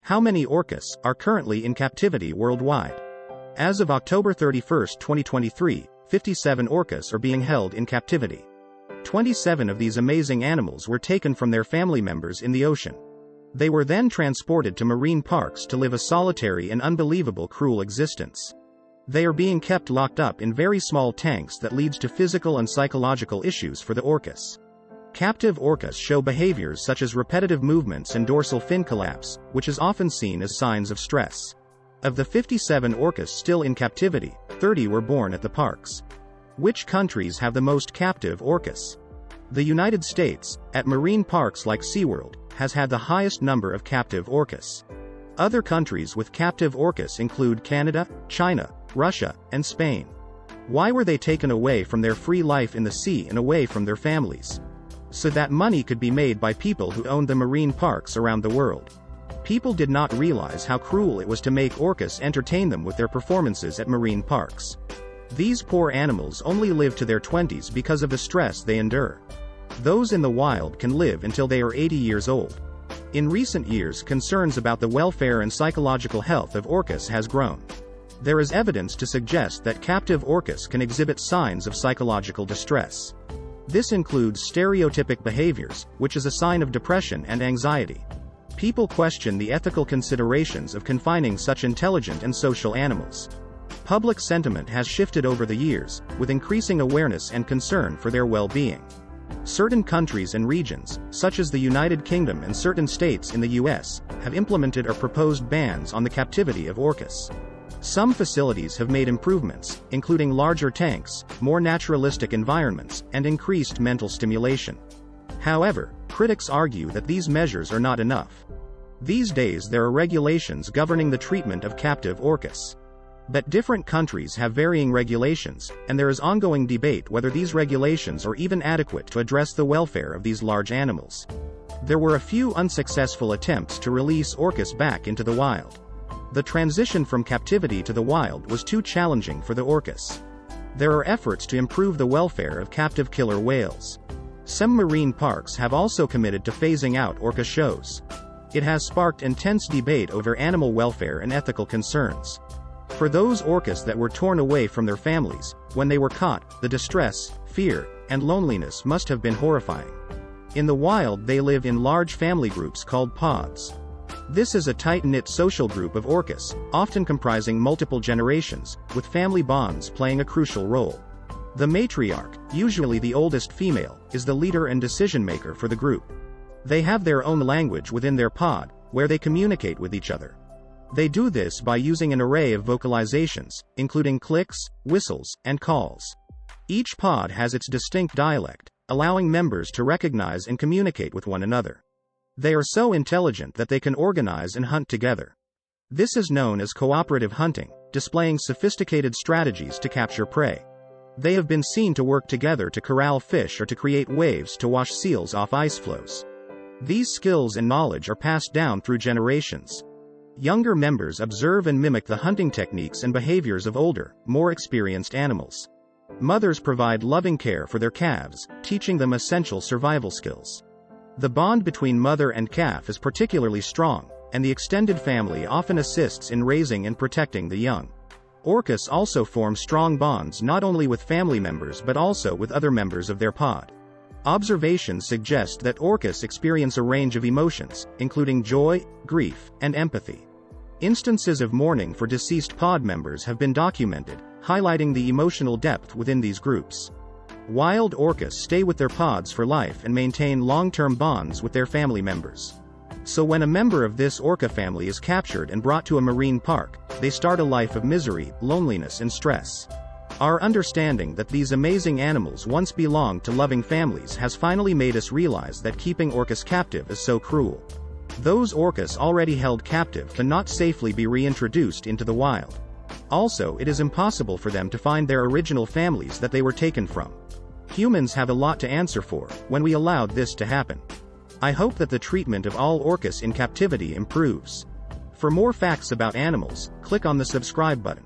How many orcas are currently in captivity worldwide? As of October 31, 2023, 57 orcas are being held in captivity. 27 of these amazing animals were taken from their family members in the ocean. They were then transported to marine parks to live a solitary and unbelievable cruel existence. They are being kept locked up in very small tanks that leads to physical and psychological issues for the orcas. Captive orcas show behaviors such as repetitive movements and dorsal fin collapse, which is often seen as signs of stress. Of the 57 orcas still in captivity, 30 were born at the parks. Which countries have the most captive orcas? The United States, at marine parks like SeaWorld, has had the highest number of captive orcas. Other countries with captive orcas include Canada, China, Russia, and Spain. Why were they taken away from their free life in the sea and away from their families? So that money could be made by people who owned the marine parks around the world. People did not realize how cruel it was to make orcas entertain them with their performances at marine parks. These poor animals only live to their 20s because of the stress they endure. Those in the wild can live until they are 80 years old. In recent years, concerns about the welfare and psychological health of orcas has grown. There is evidence to suggest that captive orcas can exhibit signs of psychological distress. This includes stereotypic behaviors, which is a sign of depression and anxiety. People question the ethical considerations of confining such intelligent and social animals. Public sentiment has shifted over the years, with increasing awareness and concern for their well-being. Certain countries and regions, such as the United Kingdom and certain states in the US, have implemented or proposed bans on the captivity of orcas. Some facilities have made improvements, including larger tanks, more naturalistic environments, and increased mental stimulation. However, critics argue that these measures are not enough. These days there are regulations governing the treatment of captive orcas. But different countries have varying regulations, and there is ongoing debate whether these regulations are even adequate to address the welfare of these large animals. There were a few unsuccessful attempts to release orcas back into the wild. The transition from captivity to the wild was too challenging for the orcas. There are efforts to improve the welfare of captive killer whales. Some marine parks have also committed to phasing out orca shows. It has sparked intense debate over animal welfare and ethical concerns. For those orcas that were torn away from their families, when they were caught, the distress, fear, and loneliness must have been horrifying. In the wild they live in large family groups called pods. This is a tight-knit social group of orcas, often comprising multiple generations, with family bonds playing a crucial role. The matriarch, usually the oldest female, is the leader and decision-maker for the group. They have their own language within their pod, where they communicate with each other. They do this by using an array of vocalizations, including clicks, whistles, and calls. Each pod has its distinct dialect, allowing members to recognize and communicate with one another. They are so intelligent that they can organize and hunt together. This is known as cooperative hunting, displaying sophisticated strategies to capture prey. They have been seen to work together to corral fish or to create waves to wash seals off ice floes. These skills and knowledge are passed down through generations. Younger members observe and mimic the hunting techniques and behaviors of older, more experienced animals. Mothers provide loving care for their calves, teaching them essential survival skills. The bond between mother and calf is particularly strong, and the extended family often assists in raising and protecting the young. Orcas also form strong bonds not only with family members but also with other members of their pod. Observations suggest that orcas experience a range of emotions, including joy, grief, and empathy. Instances of mourning for deceased pod members have been documented, highlighting the emotional depth within these groups. Wild orcas stay with their pods for life and maintain long-term bonds with their family members. So when a member of this orca family is captured and brought to a marine park, they start a life of misery, loneliness and stress. Our understanding that these amazing animals once belonged to loving families has finally made us realize that keeping orcas captive is so cruel. Those orcas already held captive cannot safely be reintroduced into the wild. Also, it is impossible for them to find their original families that they were taken from. Humans have a lot to answer for when we allowed this to happen. I hope that the treatment of all orcas in captivity improves. For more facts about animals, click on the subscribe button.